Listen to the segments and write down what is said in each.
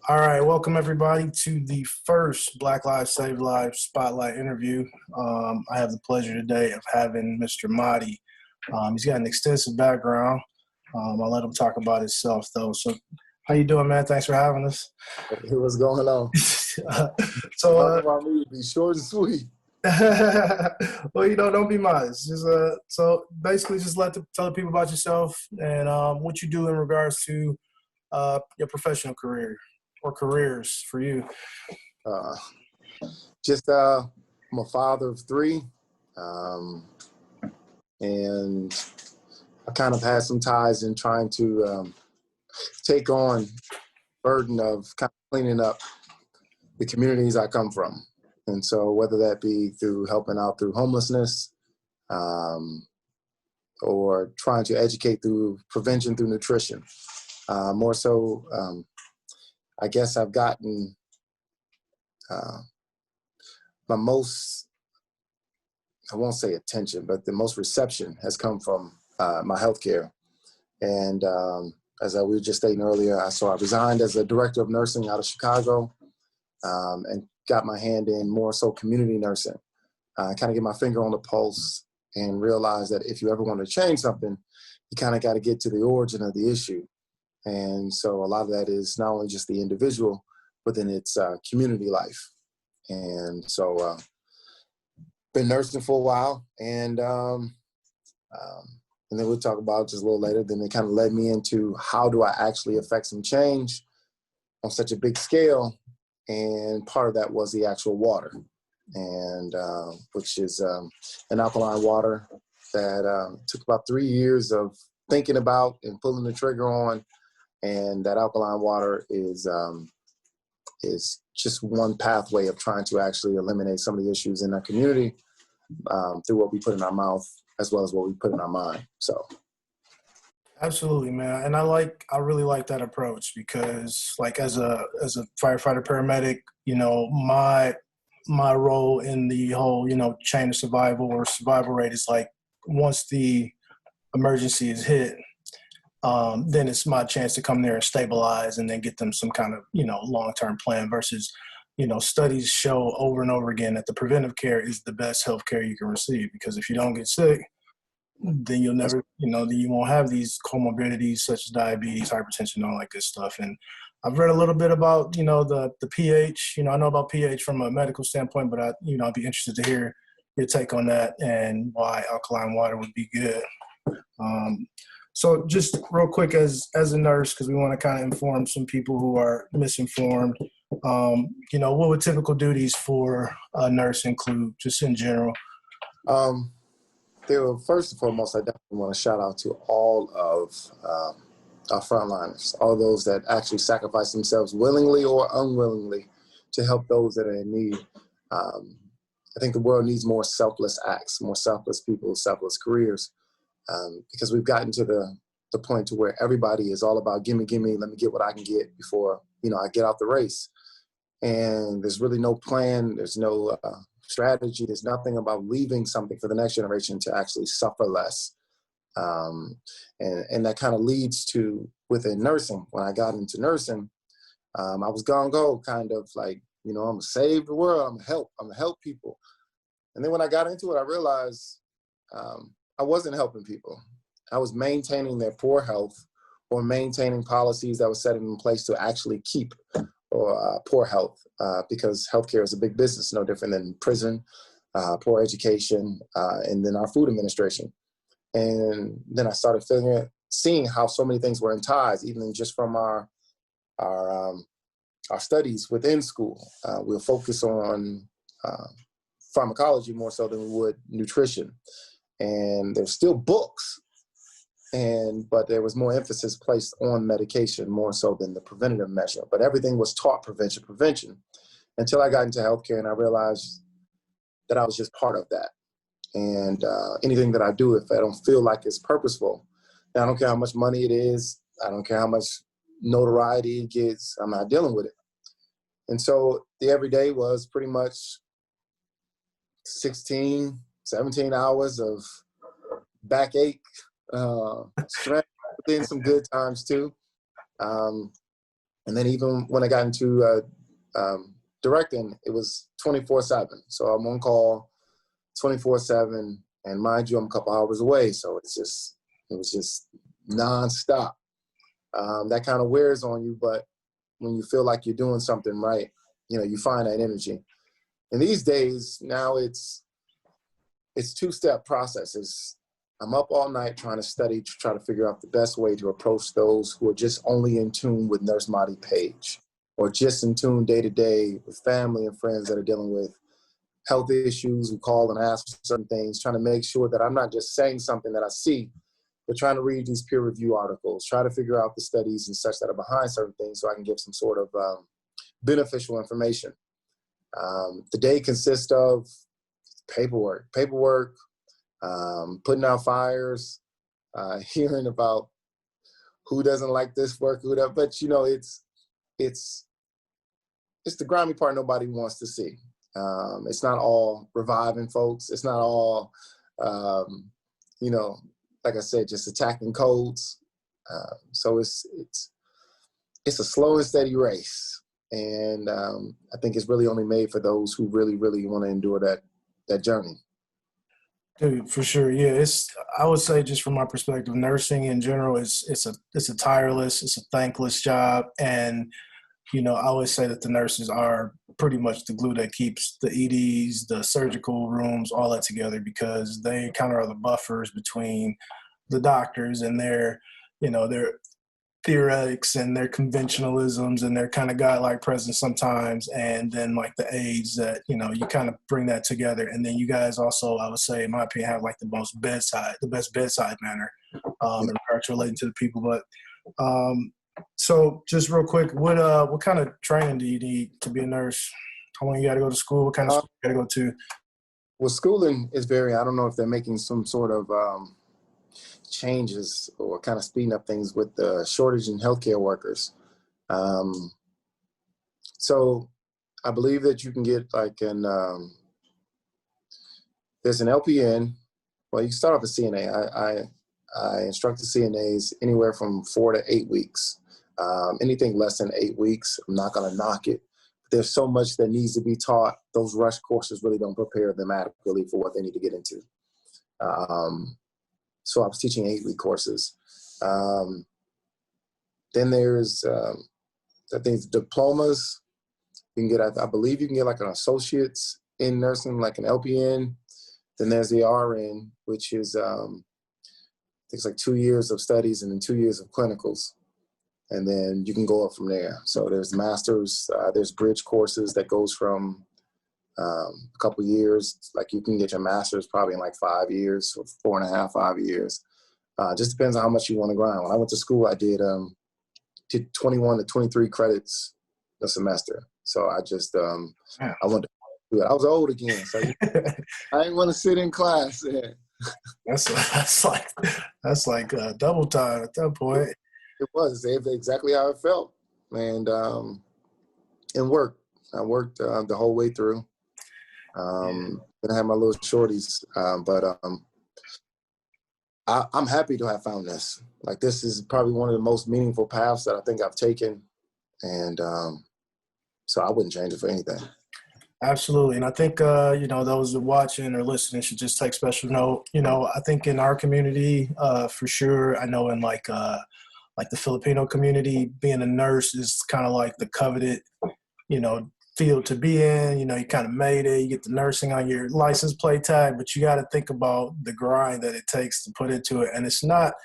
All right, welcome everybody to the first Black Lives Save Lives Spotlight interview. I have the pleasure today of having Mr. Mahdi. He's got an extensive background. I'll let him talk about himself though. So, how you doing, man? Thanks for having us. Hey, what's going on? so, Talk about me, be short and sweet. well, don't be modest. Just so basically, just tell the people about yourself and what you do in regards to your professional career or careers for you. Uh, I'm a father of three, and I kind of had some ties in trying to take on burden of kind of cleaning up the communities I come from. And so whether that be through helping out through homelessness, or trying to educate through prevention through nutrition. More so, I guess I've gotten my most, I won't say attention, but the most reception has come from my healthcare. And as we were just stating earlier, I resigned as a director of nursing out of Chicago, and got my hand in more so community nursing. Kind of get my finger on the pulse and realize that if you ever want to change something, you kind of got to get to the origin of the issue. And so a lot of that is not only just the individual, but then it's community life. And so been nursing for a while, and then we'll talk about it just a little later. Then it kind of led me into how do I actually affect some change on such a big scale. And part of that was the actual water, and which is an alkaline water that took about 3 years of thinking about and pulling the trigger on. And that alkaline water is just one pathway of trying to actually eliminate some of the issues in our community through what we put in our mouth as well as what we put in our mind. So. Absolutely, man. And I really like that approach because like as a firefighter paramedic, my role in the whole, chain of survival or survival rate is like once the emergency is hit, then it's my chance to come there and stabilize and then get them some kind of, long-term plan versus, studies show over and over again that the preventive care is the best health care you can receive because if you don't get sick, then you'll never, then you won't have these comorbidities such as diabetes, hypertension, all that good stuff. And I've read a little bit about, the pH, I know about pH from a medical standpoint, but I'd be interested to hear your take on that and why alkaline water would be good. So just real quick as a nurse, because we want to kind of inform some people who are misinformed, what would typical duties for a nurse include just in general? First and foremost, I definitely want to shout out to all of our frontliners, all those that actually sacrifice themselves willingly or unwillingly to help those that are in need. I think the world needs more selfless acts, more selfless people, selfless careers, because we've gotten to the point to where everybody is all about gimme, let me get what I can get before, I get out the race. And there's really no plan, there's no strategy, there's nothing about leaving something for the next generation to actually suffer less. And that kind of leads to within nursing. When I got into nursing, I was gung-ho, kind of like, I'm gonna save the world, I'm gonna help people. And then when I got into it, I realized I wasn't helping people. I was maintaining their poor health or maintaining policies that were set in place to actually keep poor health, because healthcare is a big business, no different than prison, poor education, and then our food administration. And then I started seeing how so many things were in ties, even just from our studies within school. We'll focus on pharmacology more so than we would nutrition. And there's still books, but there was more emphasis placed on medication more so than the preventative measure. But everything was taught prevention, until I got into healthcare and I realized that I was just part of that. And anything that I do, if I don't feel like it's purposeful, I don't care how much money it is, I don't care how much notoriety it gets, I'm not dealing with it. And so the everyday was pretty much 16, 17 hours of backache, strength, within some good times too. And then even when I got into directing, it was 24/7. So I'm on call 24/7, and mind you, I'm a couple hours away, so it was just nonstop. That kind of wears on you, but when you feel like you're doing something right, you find that energy. And these days, now it's two-step processes. I'm up all night trying to study, to try to figure out the best way to approach those who are just only in tune with Nurse Mahdi Page, or just in tune day to day with family and friends that are dealing with health issues, who call and ask for certain things, trying to make sure that I'm not just saying something that I see, but trying to read these peer review articles, try to figure out the studies and such that are behind certain things so I can give some sort of beneficial information. The day consists of paperwork, putting out fires, hearing about who doesn't like this work, who does, but it's the grimy part nobody wants to see. It's not all reviving folks. It's not all, like I said, just attacking codes. So it's a slow and steady race. And I think it's really only made for those who really, really want to endure that journey. Dude, for sure. Yeah, I would say, just from my perspective, nursing in general it's a tireless, it's a thankless job. And, I always say that the nurses are pretty much the glue that keeps the EDs, the surgical rooms, all that together, because they kind of are the buffers between the doctors and their theoretics and their conventionalisms and their kind of godlike presence sometimes, and then like the aides that you kind of bring that together. And then you guys also, I would say, in my opinion, have like the best bedside manner in regards to relating to the people. But so just real quick, what kind of training do you need to be a nurse? How long you got to go to school? What kind of school you got to go to? Well, schooling is I don't know if they're making some sort of changes or kind of speeding up things with the shortage in healthcare workers. So I believe that you can get like there's an LPN. Well, you can start off as CNA. I instruct the CNAs anywhere from 4 to 8 weeks. Anything less than 8 weeks, I'm not going to knock it. There's so much that needs to be taught. Those rush courses really don't prepare them adequately for what they need to get into. So I was teaching 8-week courses. Then there's, I think, diplomas. You can get, I believe you can get like an associate's in nursing, like an LPN. Then there's the RN, which is, I think it's like 2 years of studies and then 2 years of clinicals. And then you can go up from there. So there's masters, there's bridge courses that goes from a couple years. Like you can get your master's probably in like 5 years, or 4.5, 5 years. Just depends on how much you want to grind. When I went to school, I did 21 to 23 credits a semester. So I just, I wanted to do it. I was old again, so I didn't want to sit in class. That's like double time at that point. It was exactly how it felt, and work. I worked the whole way through. Then I had my little shorties, but I'm happy to have found this. Like, this is probably one of the most meaningful paths that I think I've taken, and so I wouldn't change it for anything. Absolutely. And I think, those that watching or listening should just take special note. I think in our community, for sure, I know in like the Filipino community, being a nurse is kind of like the coveted, field to be in. You kind of made it, you get the nursing on your license plate tag, but you got to think about the grind that it takes to put into it. And it's not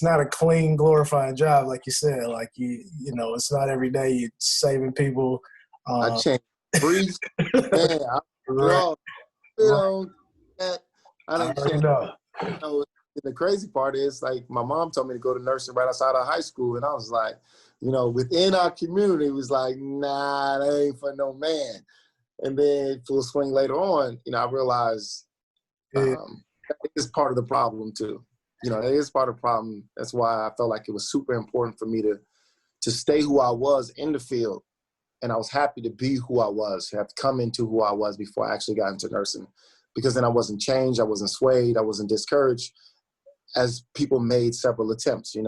a clean, glorifying job. Like you said, like it's not every day you're saving people. I changed breathe. Man, Right. I don't know. The crazy part is, like, my mom told me to go to nursing right outside of high school, and I was like, within our community, it was like, nah, that ain't for no man. And then full swing later on, I realized that is part of the problem too. That is part of the problem. That's why I felt like it was super important for me to stay who I was in the field. And I was happy to be who I was, have come into who I was before I actually got into nursing, because then I wasn't changed, I wasn't swayed, I wasn't discouraged, as people made several attempts. I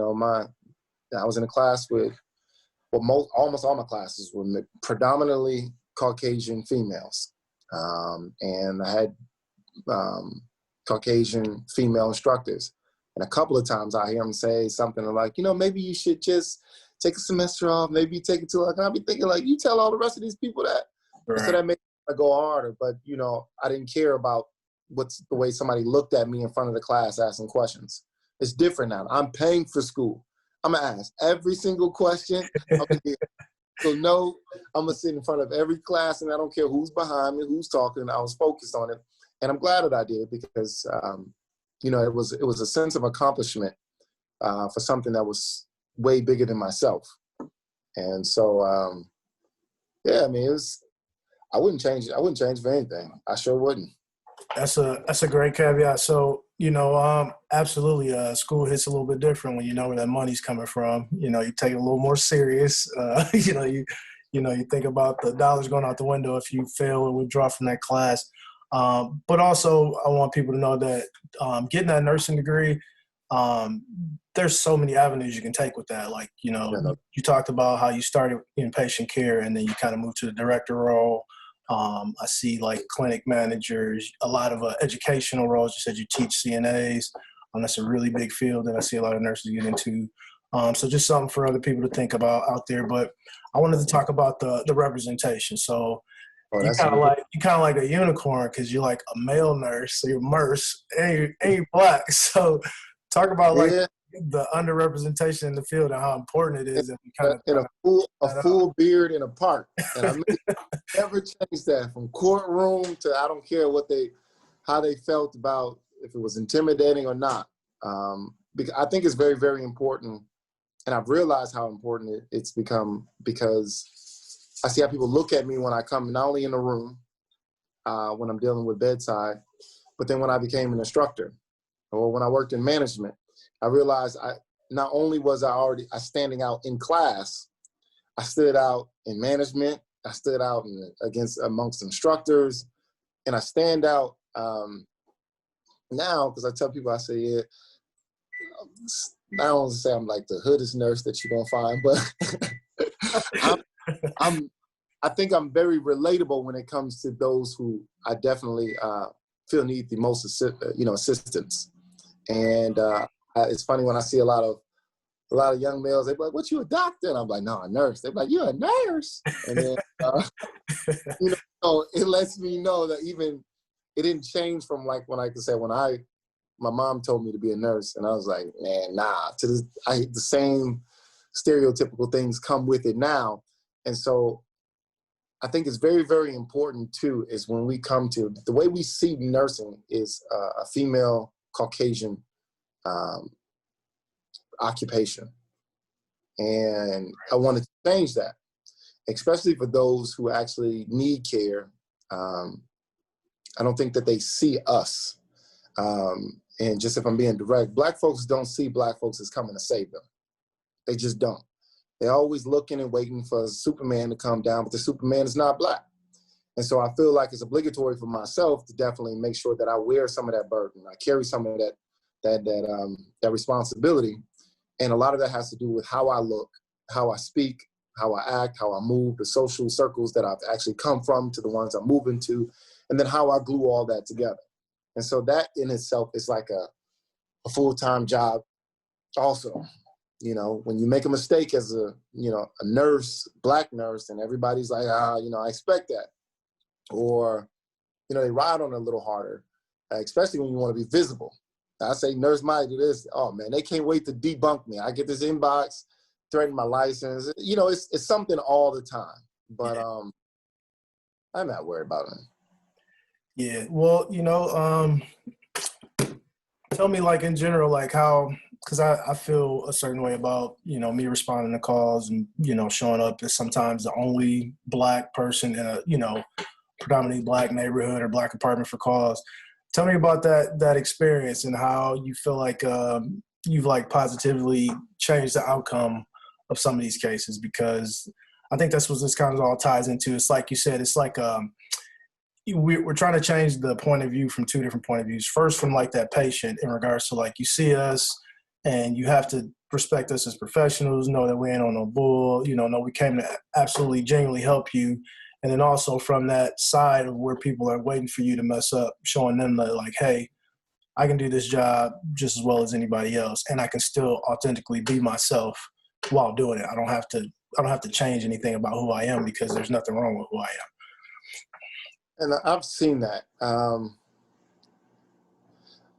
was in a class with almost all my classes were predominantly Caucasian females. And I had Caucasian female instructors. And a couple of times I hear them say something like, maybe you should just take a semester off, maybe take it to, like, I'll be thinking, like, you tell all the rest of these people that. Right. So that made me go harder. But, I didn't care about what's the way somebody looked at me in front of the class asking questions. It's different now. I'm paying for school. I'm going to ask every single question. So no, I'm going to sit in front of every class, and I don't care who's behind me, who's talking. I was focused on it. And I'm glad that I did, because, it was a sense of accomplishment for something that was way bigger than myself. And so, I wouldn't change it. I wouldn't change for anything. I sure wouldn't. That's a great caveat. So, absolutely, school hits a little bit different when you know where that money's coming from. You take it a little more serious. You think about the dollars going out the window if you fail or withdraw from that class. But also, I want people to know that getting that nursing degree, there's so many avenues you can take with that. Like, you talked about how you started in patient care and then you kind of moved to the director role. I see like clinic managers, a lot of educational roles. You said you teach CNAs. That's a really big field that I see a lot of nurses get into. So just something for other people to think about out there. But I wanted to talk about the representation. So you kind of like a unicorn because you're like a male nurse, so you're Merce and you're Black. So talk about the underrepresentation in the field and how important it is. A full beard in a park, and I never changed that from courtroom to I don't care how they felt about if it was intimidating or not. Because I think it's very, very important, and I've realized how important it's become because I see how people look at me when I come, not only in the room, when I'm dealing with bedside, but then when I became an instructor or when I worked in management. I realized not only was I standing out in class, I stood out in management, I stood out amongst instructors, and I stand out now because I tell people, I say, I don't say I'm like the hoodest nurse that you're gonna find, but I think I'm very relatable when it comes to those who I definitely feel need the most assistance. And it's funny when I see a lot of young males, they're like, "What, you a doctor?" And I'm like, "No, a nurse." They're like, "You're a nurse?" And then so it lets me know that even it didn't change from like when my mom told me to be a nurse, and I was like, "Man, nah." The same stereotypical things come with it now, and so I think it's very, very important too. Is when we come to the way we see nursing is a female Caucasian occupation, and I wanted to change that, especially for those who actually need care. I don't think that they see us. And just if I'm being direct, Black folks don't see Black folks as coming to save them. They just don't. They're always looking and waiting for Superman to come down, but the Superman is not Black. And so I feel like it's obligatory for myself to definitely make sure that I wear some of that burden. I carry some of that responsibility. And a lot of that has to do with how I look, how I speak, how I act, how I move, the social circles that I've actually come from to the ones I'm moving to, and then how I glue all that together. And so that in itself is like a full-time job also. When you make a mistake as a nurse, Black nurse, and everybody's like, I expect that. Or, they ride on it a little harder, especially when you want to be visible. I say, nurse might do this. Oh, man, they can't wait to debunk me. I get this inbox, threaten my license. It's something all the time. But I'm not worried about it. Yeah. Well, tell me, like, in general, like how, because I feel a certain way about, me responding to calls and, showing up as sometimes the only Black person in a, predominantly Black neighborhood or Black apartment for calls. Tell me about that experience and how you feel like you've like positively changed the outcome of some of these cases, because I think that's what this kind of all ties into. It's like you said, it's like we're trying to change the point of view from two different point of views. First, from like that patient in regards to like you see us and you have to respect us as professionals, know that we ain't on no bull, know we came to absolutely genuinely help you. And then also from that side of where people are waiting for you to mess up, showing them that like, hey, I can do this job just as well as anybody else, and I can still authentically be myself while doing it. I don't have to change anything about who I am because there's nothing wrong with who I am. And I've seen that. I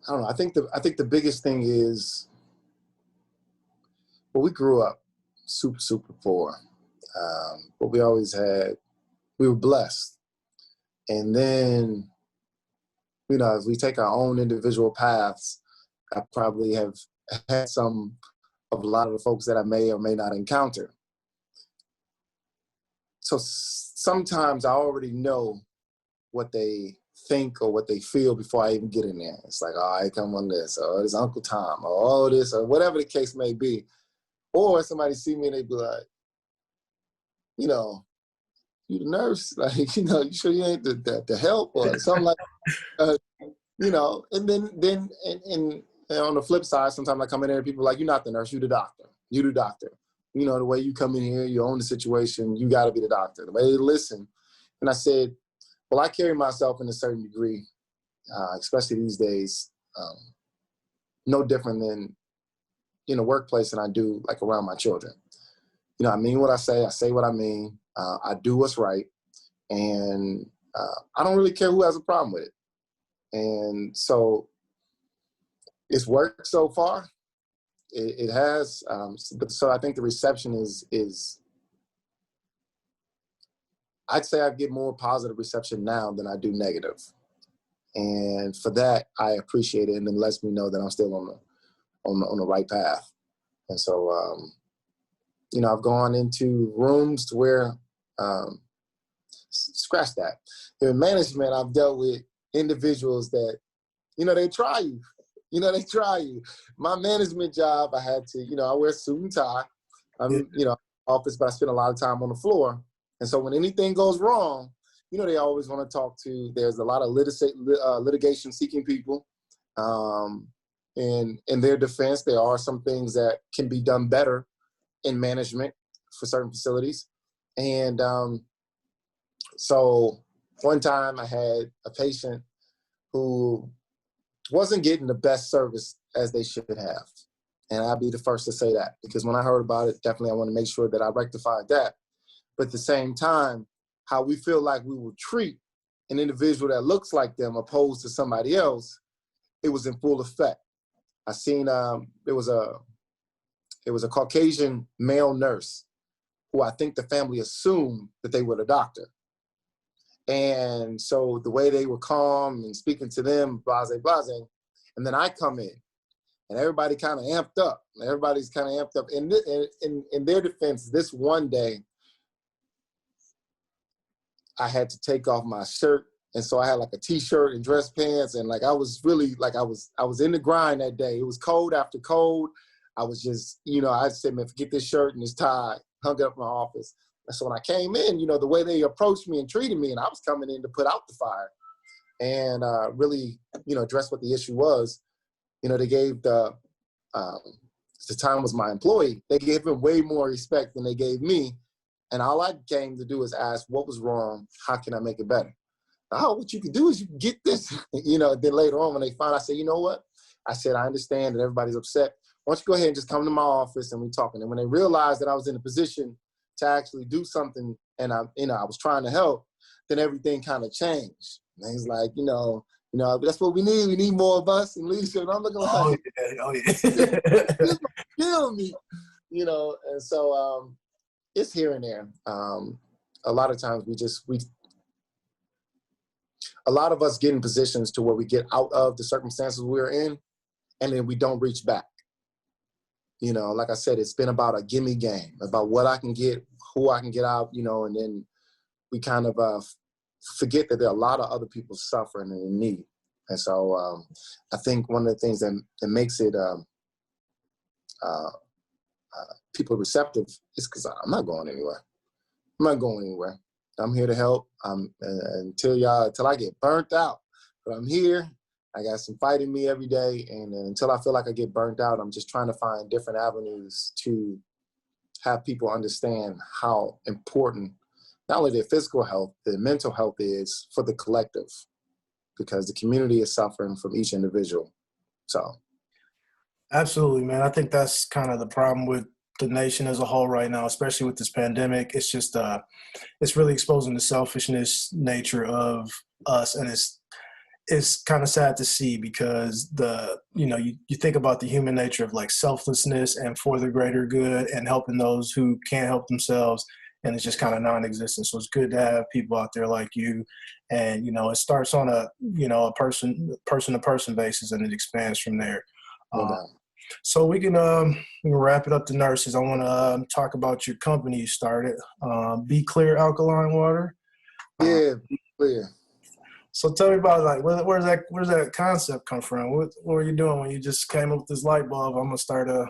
don't know. I think the biggest thing is, well, we grew up super, super poor, but we were blessed. And then, as we take our own individual paths, I probably have had some of a lot of the folks that I may or may not encounter. So sometimes I already know what they think or what they feel before I even get in there. It's like, oh, I come on this, or this Uncle Tom, or all this, or whatever the case may be. Or somebody see me and they be like, you the nurse, like, you sure you ain't the help or something like that. And then on the flip side, sometimes I come in there and people are like, you're not the nurse, you the doctor. You the doctor. The way you come in here, you own the situation, you got to be the doctor. The way they listen. And I said, well, I carry myself in a certain degree, especially these days, no different than in the workplace than I do like around my children. I mean what I say what I mean, I do what's right, and I don't really care who has a problem with it. And so it's worked so far. It has. So I think the reception is I'd say I get more positive reception now than I do negative. And for that, I appreciate it, and it lets me know that I'm still on the right path. And so, I've gone into rooms to where, scratch that. In management, I've dealt with individuals that, they try you. They try you. My management job, I had to, I wear a suit and tie. I'm, office, but I spend a lot of time on the floor. And so when anything goes wrong, they always want to talk to, there's a lot of litigation seeking people. And in their defense, there are some things that can be done better in management for certain facilities. And so one time I had a patient who wasn't getting the best service as they should have. And I'll be the first to say that, because when I heard about it, definitely I want to make sure that I rectified that. But at the same time, how we feel like we will treat an individual that looks like them opposed to somebody else, it was in full effect. I seen it was a Caucasian male nurse who I think the family assumed that they were the doctor. And so the way they were calm and speaking to them, blase, and then I come in and everybody kind of amped up. Everybody's kind of amped up. And in their defense, this one day, I had to take off my shirt. And so I had like a t-shirt and dress pants. And like, I was really like, I was in the grind that day. It was cold after cold. I was just, I said, man, forget this shirt and this tie, hung it up in my office. And so when I came in, the way they approached me and treated me, and I was coming in to put out the fire and really, address what the issue was. They gave the time was my employee. They gave him way more respect than they gave me. And all I came to do is ask, what was wrong? How can I make it better? Oh, what you can do is you can get this, then later on when they found, I said, you know what? I said, I understand that everybody's upset. Why don't you go ahead and just come to my office and we talking. And when they realized that I was in a position to actually do something and I was trying to help, then everything kind of changed. And he's like, that's what we need. We need more of us in leadership. And I'm looking like, kill me, and so it's here and there. A lot of times a lot of us get in positions to where we get out of the circumstances we're in and then we don't reach back. Like I said, it's been about a gimme game, about what I can get, who I can get out, and then we kind of forget that there are a lot of other people suffering and in need. And so I think one of the things that makes it people receptive is because I'm not going anywhere. I'm not going anywhere. I'm here to help until I get burnt out. But I'm here. I got some fight in me every day. And until I feel like I get burnt out, I'm just trying to find different avenues to have people understand how important not only their physical health, their mental health is for the collective, because the community is suffering from each individual. So. Absolutely, man. I think that's kind of the problem with the nation as a whole right now, especially with this pandemic. It's just, it's really exposing the selfishness nature of us. And it's kind of sad to see, because you think about the human nature of like selflessness and for the greater good and helping those who can't help themselves. And it's just kind of non-existent. So it's good to have people out there like you. And, it starts on a person to person basis, and it expands from there. No doubt. So we can wrap it up to nurses. I want to talk about your company you started, BKlear Alkaline water. Yeah, BKlear. So tell me about, like, where's that concept come from? What were you doing when you just came up with this light bulb? I'm gonna start a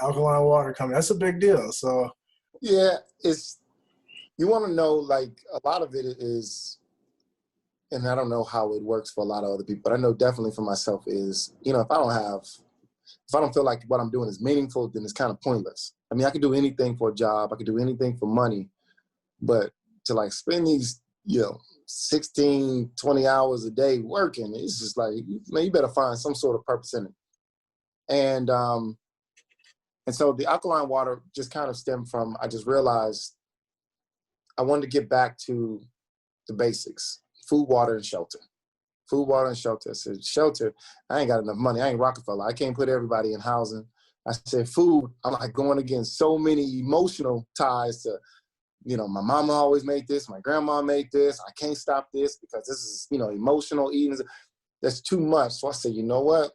alkaline water company. That's a big deal. So yeah, you want to know, like, a lot of it is, and I don't know how it works for a lot of other people, but I know definitely for myself is, if I don't feel like what I'm doing is meaningful, then it's kind of pointless. I mean, I could do anything for a job, I could do anything for money, but to like spend these, 16, 20 hours a day working, it's just like, man, you better find some sort of purpose in it. And so the alkaline water just kind of stemmed from, I just realized I wanted to get back to the basics: food, water, and shelter. Food, water, and shelter. I said, shelter, I ain't got enough money. I ain't Rockefeller. I can't put everybody in housing. I said, food, I'm like going against so many emotional ties to, my mama always made this, my grandma made this, I can't stop this because this is, emotional eating. That's too much. So I said, you know what?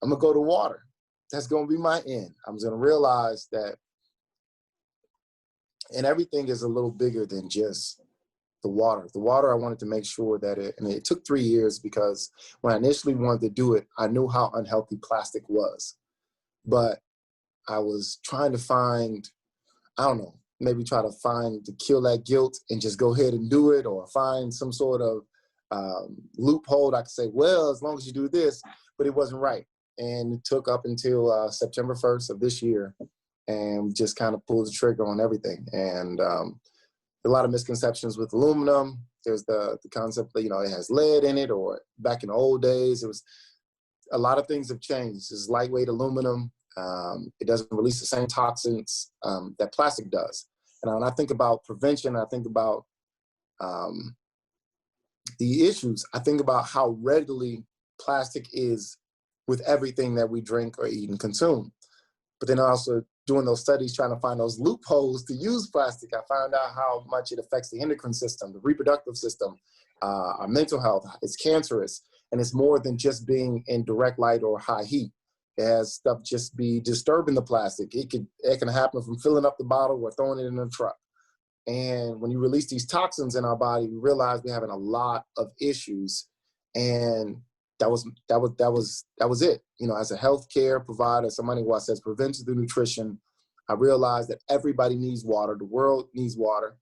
I'm going to go to water. That's going to be my end. I'm going to realize that, and everything is a little bigger than just the water. The water, I wanted to make sure that it took 3 years, because when I initially wanted to do it, I knew how unhealthy plastic was. But I was trying to find, maybe try to kill that guilt and just go ahead and do it, or find some sort of loophole I could say, well, as long as you do this, but it wasn't right. And it took up until September 1st of this year, and just kind of pulled the trigger on everything. And a lot of misconceptions with aluminum. There's the concept that, it has lead in it, or back in the old days, it was, a lot of things have changed. It's lightweight aluminum. It doesn't release the same toxins that plastic does. And when I think about prevention, I think about the issues. I think about how readily plastic is with everything that we drink or eat and consume. But then also doing those studies, trying to find those loopholes to use plastic, I found out how much it affects the endocrine system, the reproductive system, our mental health. It's cancerous, and it's more than just being in direct light or high heat. It has stuff just be disturbing the plastic. It can happen from filling up the bottle or throwing it in a truck. And when you release these toxins in our body, we realize we're having a lot of issues. And that was it. As a healthcare provider, somebody who says prevention through nutrition, I realized that everybody needs water. The world needs water.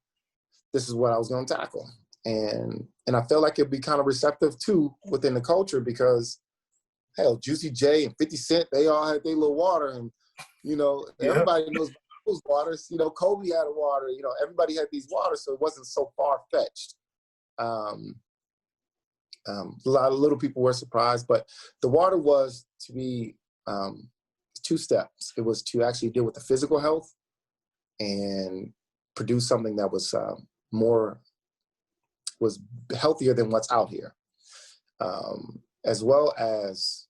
This is what I was going to tackle. And I felt like it'd be kind of receptive too within the culture, because hell, Juicy J and 50 Cent, they all had their little water, and everybody knows those waters. Kobe had a water. Everybody had these waters, so it wasn't so far fetched. A lot of little people were surprised, but the water was to be 2 steps. It was to actually deal with the physical health and produce something that was was healthier than what's out here, as well as,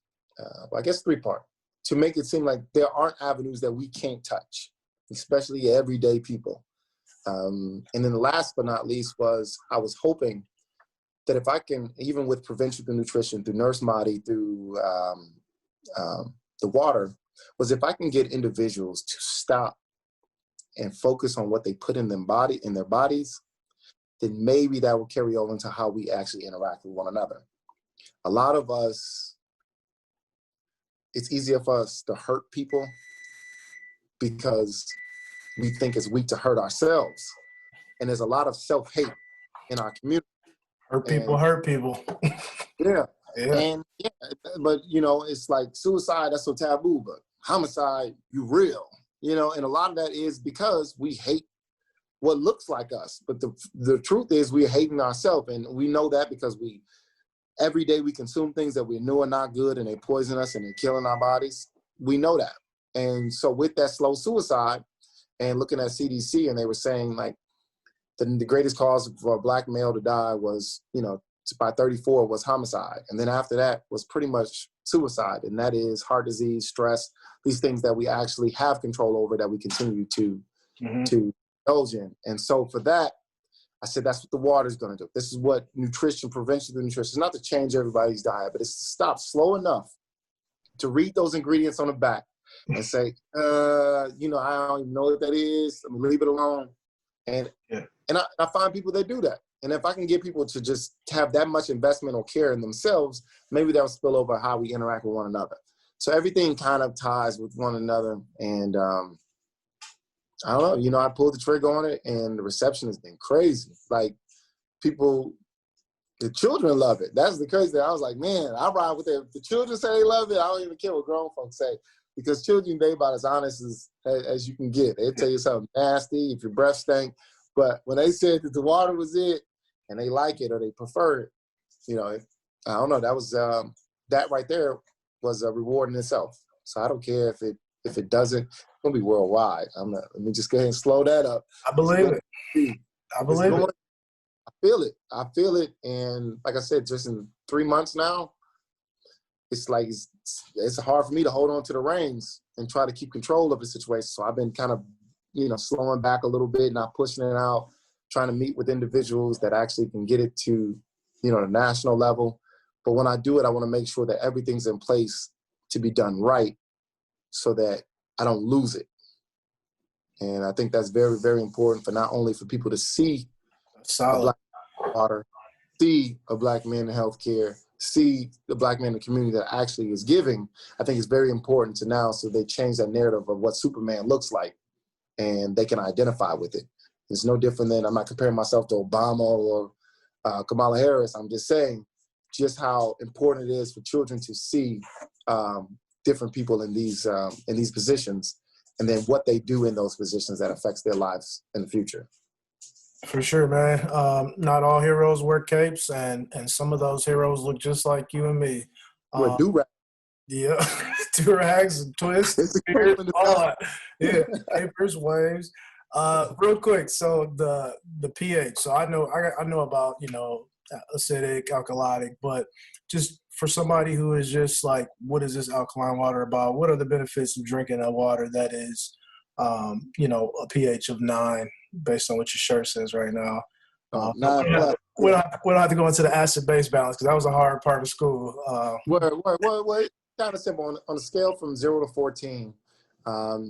I guess 3-part, to make it seem like there aren't avenues that we can't touch, especially everyday people. And then the last but not least was, I was hoping that if I can, even with prevention through nutrition, through Nurse Mahdi, through the water, was if I can get individuals to stop and focus on what they put in their bodies, then maybe that will carry over into how we actually interact with one another. A lot of us, it's easier for us to hurt people because we think it's weak to hurt ourselves. And there's a lot of self-hate in our community. Hurt people. Yeah. Yeah. And yeah, but you know, it's like suicide, that's so taboo, but homicide, you real, you know, and a lot of that is because we hate what looks like us. But the truth is we're hating ourselves, and we know that because every day we consume things that we know are not good, and they poison us and they're killing our bodies. We know that. And so with that slow suicide and looking at CDC, and they were saying like the greatest cause for a Black male to die was, you know, by 34 was homicide. And then after that was pretty much suicide. And that is heart disease, stress, these things that we actually have control over that we continue to indulge in. And so for that, I said, that's what the water is going to do. This is what nutrition, prevention of nutrition, is not to change everybody's diet, but it's to stop slow enough to read those ingredients on the back and say, you know, I don't even know what that is. Let me leave it alone. And I find people that do that. And if I can get people to just have that much investment or care in themselves, maybe that'll spill over how we interact with one another. So everything kind of ties with one another. And I don't know, you know, I pulled the trigger on it and the reception has been crazy. Like people, the children love it. That's the crazy thing. I was like, man, I ride with it. If the children say they love it, I don't even care what grown folks say. Because children, they about as honest as you can get. They tell you something nasty if your breath stank. But when they said that the water was it and they like it or they prefer it, you know, I don't know. That was that right there was a reward in itself. So I don't care if it doesn't. It's gonna be worldwide. Let me just go ahead and slow that up. I believe it. I believe it. I feel it. I feel it. And like I said, just in 3 months now, it's like it's hard for me to hold on to the reins and try to keep control of the situation. So I've been kind of, you know, slowing back a little bit, not pushing it out, trying to meet with individuals that actually can get it to, you know, the national level. But when I do it, I want to make sure that everything's in place to be done right so that I don't lose it. And I think that's very, very important for not only for people to see a Black water, see a Black man in healthcare, see the Black man in the community that actually is giving. I think it's very important to now so they change that narrative of what Superman looks like and they can identify with it. It's no different than, I'm not comparing myself to Obama or Kamala Harris. I'm just saying just how important it is for children to see different people in these positions and then what they do in those positions that affects their lives in the future. For sure, man. Not all heroes wear capes, and some of those heroes look just like you and me. Do-rag. Yeah, do-rags and twists, beards, all that. Yeah, capers, waves. Real quick, so the pH. So I know about, you know, acidic, alkalitic, but just for somebody who is just like, what is this alkaline water about? What are the benefits of drinking a water that is, you know, a pH of 9, based on what your shirt says right now? We don't have to go into the acid-base balance because that was a hard part of school. Wait. Kind of simple. On a scale from 0 to 14,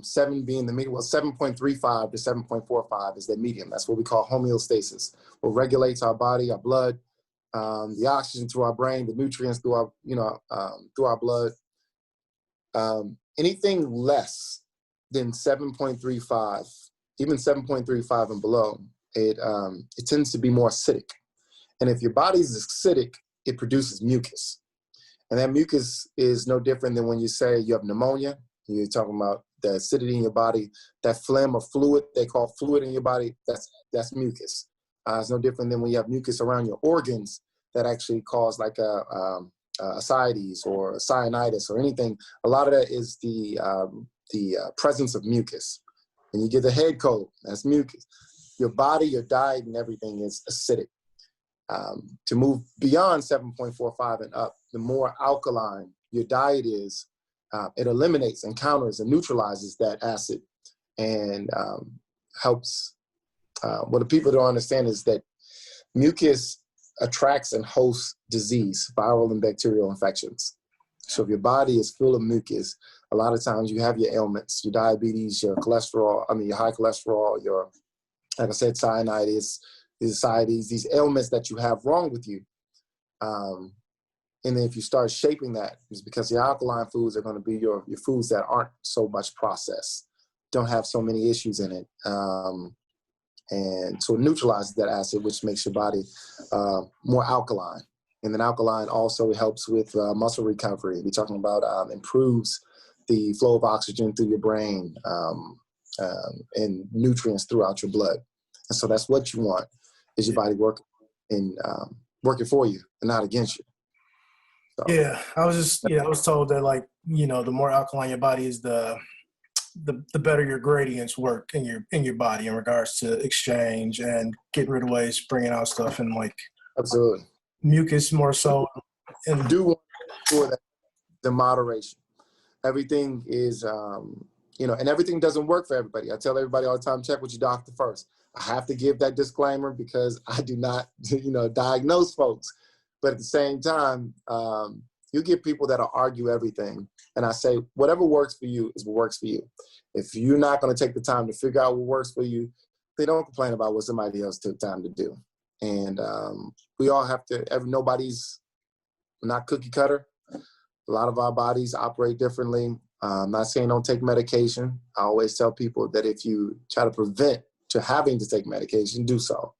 7 being the medium, well, 7.35 to 7.45 is the medium. That's what we call homeostasis. What regulates our body, our blood, the oxygen to our brain, the nutrients through our, through our blood. Anything less than 7.35, even 7.35 and below, it tends to be more acidic. And if your body is acidic, it produces mucus. And that mucus is no different than when you say you have pneumonia. You're talking about the acidity in your body, that phlegm or fluid they call fluid in your body, that's mucus. It's no different than when you have mucus around your organs that actually cause like a ascites or a sinusitis or anything. A lot of that is the presence of mucus. When you get the head cold, that's mucus. Your body, your diet, and everything is acidic. To move beyond 7.45 and up, the more alkaline your diet is, it eliminates and counters and neutralizes that acid and helps. What the people don't understand is that mucus attracts and hosts disease, viral and bacterial infections. So if your body is full of mucus, a lot of times you have your ailments, your diabetes, your cholesterol, your high cholesterol, your, like I said, sinusitis, ascites, these ailments that you have wrong with you. And then if you start shaping that, it's because the alkaline foods are going to be your foods that aren't so much processed, don't have so many issues in it. And so it neutralizes that acid, which makes your body more alkaline. And then alkaline also helps with muscle recovery. We're talking about improves the flow of oxygen through your brain and nutrients throughout your blood. And so that's what you want, is your body working for you and not against you. So. Yeah, I was told that, like, you know, the more alkaline your body is, the better your gradients work in your body in regards to exchange and getting rid of waste, bringing out stuff, and like absolutely mucus more so. And do want for that the moderation. Everything is and everything doesn't work for everybody. I tell everybody all the time, check with your doctor first. I have to give that disclaimer because I do not diagnose folks. But at the same time, you get people that'll argue everything. And I say, whatever works for you is what works for you. If you're not going to take the time to figure out what works for you, they don't complain about what somebody else took time to do. And we all have to, nobody's not cookie cutter. A lot of our bodies operate differently. I'm not saying don't take medication. I always tell people that if you try to prevent to having to take medication, do so.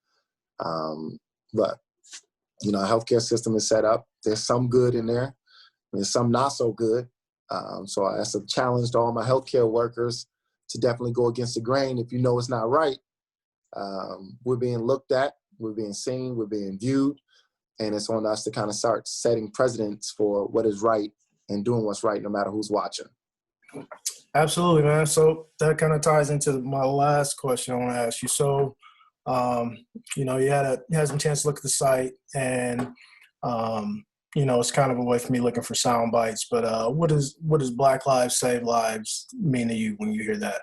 But our healthcare system is set up. There's some good in there. There's some not so good. So that's a challenge to all my healthcare workers to definitely go against the grain. If you know it's not right, we're being looked at, we're being seen, we're being viewed, and it's on us to kind of start setting precedents for what is right and doing what's right no matter who's watching. Absolutely, man. So that kind of ties into my last question I want to ask you. So, you had some chance to look at the site, and it's kind of a way for me looking for sound bites. But what does Black Lives Save Lives mean to you when you hear that?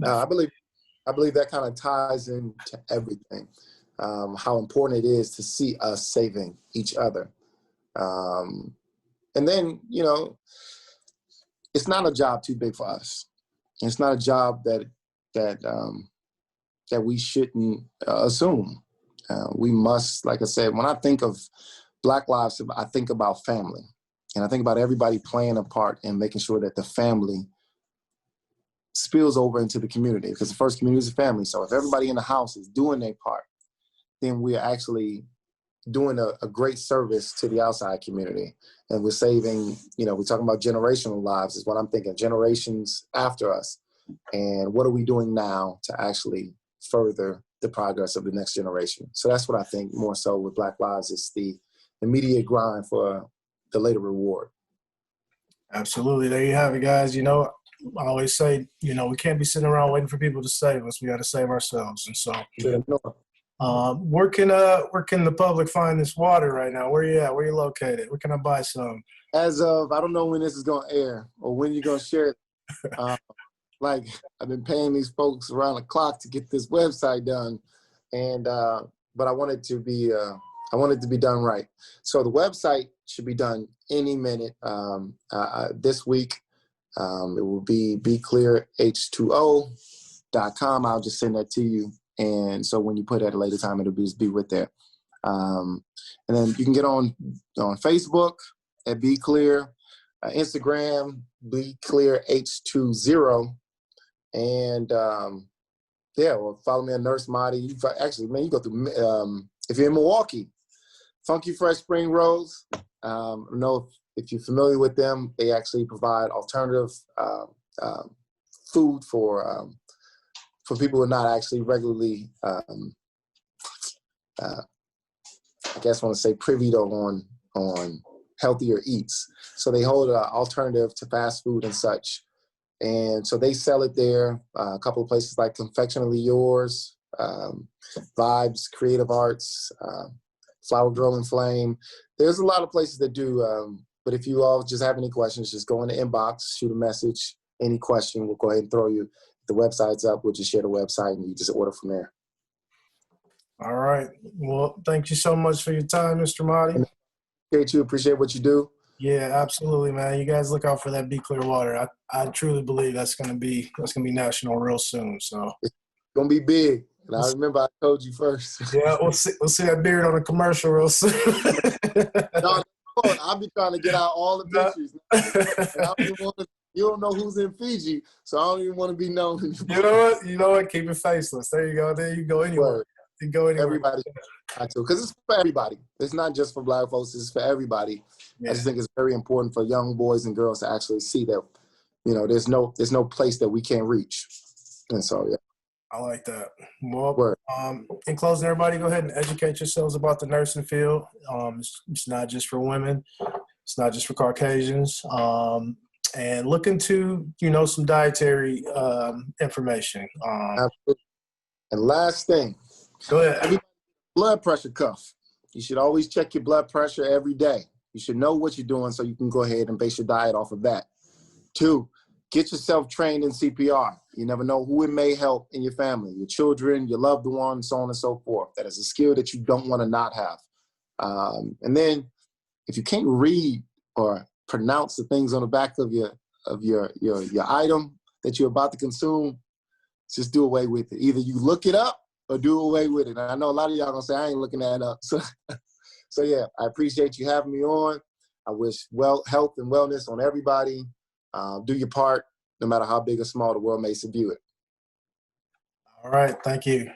I believe that kind of ties into everything. How important it is to see us saving each other. And then, it's not a job too big for us. It's not a job that we shouldn't assume. We must, like I said, when I think of Black lives, I think about family. And I think about everybody playing a part in making sure that the family spills over into the community, because the first community is a family. So if everybody in the house is doing their part, then we're actually doing a great service to the outside community. And we're saving, we're talking about generational lives is what I'm thinking, generations after us. And what are we doing now to actually further the progress of the next generation? So that's what I think more so with Black Lives is the immediate grind for the later reward. Absolutely. There you have it, guys. I always say, we can't be sitting around waiting for people to save us. We got to save ourselves. And so where can the public find this water right now? Where you at? Where you located? Where can I buy some? As of, I don't know when this is going to air or when you're going to share it. Like I've been paying these folks around the clock to get this website done. And, but I want it to be done right. So the website should be done any minute. This week, it will be BKlearH2O.com. I'll just send that to you. And so when you put it at a later time, it'll be with there. And then you can get on Facebook at BKlear, Instagram, BKlearH20. And follow me on Nurse Mahdi. You go through, if you're in Milwaukee, Funky Fresh Spring Rolls. I don't know if you're familiar with them. They actually provide alternative food for people who are not actually regularly, I guess I want to say privy to on healthier eats. So they hold an alternative to fast food and such. And so they sell it there. A couple of places like Confectionately Yours, Vibes, Creative Arts, Flower Girl and Flame. There's a lot of places that do. But if you all just have any questions, just go in the inbox, shoot a message, any question, we'll go ahead and throw you. The website's up. We'll just share the website and you just order from there. All right. Well, thank you so much for your time, Mr. Mahdi. Appreciate what you do. Yeah, absolutely, man. You guys look out for that BKlear water. I truly believe that's gonna be national real soon. So it's gonna be big. And I remember I told you first. Yeah, we'll see that beard on a commercial real soon. No, I'll be trying to get out all the pictures. You don't know who's in Fiji, so I don't even want to be known. You know what? Keep it faceless. There you go. There you go. Anyway. go anywhere. Everybody to, because it's for everybody. It's not just for Black folks. It's for everybody. Yeah. I just think it's very important for young boys and girls to actually see that, you know, there's no place that we can't reach. And so, yeah. I like that. Well, Word. in closing, everybody, go ahead and educate yourselves about the nursing field. It's not just for women. It's not just for Caucasians. And look into, you know, some dietary information. Absolutely. And last thing, Go ahead. blood pressure cuff. You should always check your blood pressure every day. You should know what you're doing so you can go ahead and base your diet off of that. 2, get yourself trained in CPR. You never know who it may help in your family, your children, your loved ones, so on and so forth. That is a skill that you don't want to not have. And then if you can't read or pronounce the things on the back of your item that you're about to consume, just do away with it. Either you look it up or do away with it. And I know a lot of y'all gonna say, I ain't looking that up. So yeah, I appreciate you having me on. I wish health and wellness on everybody. Do your part, no matter how big or small the world may view it. All right. Thank you.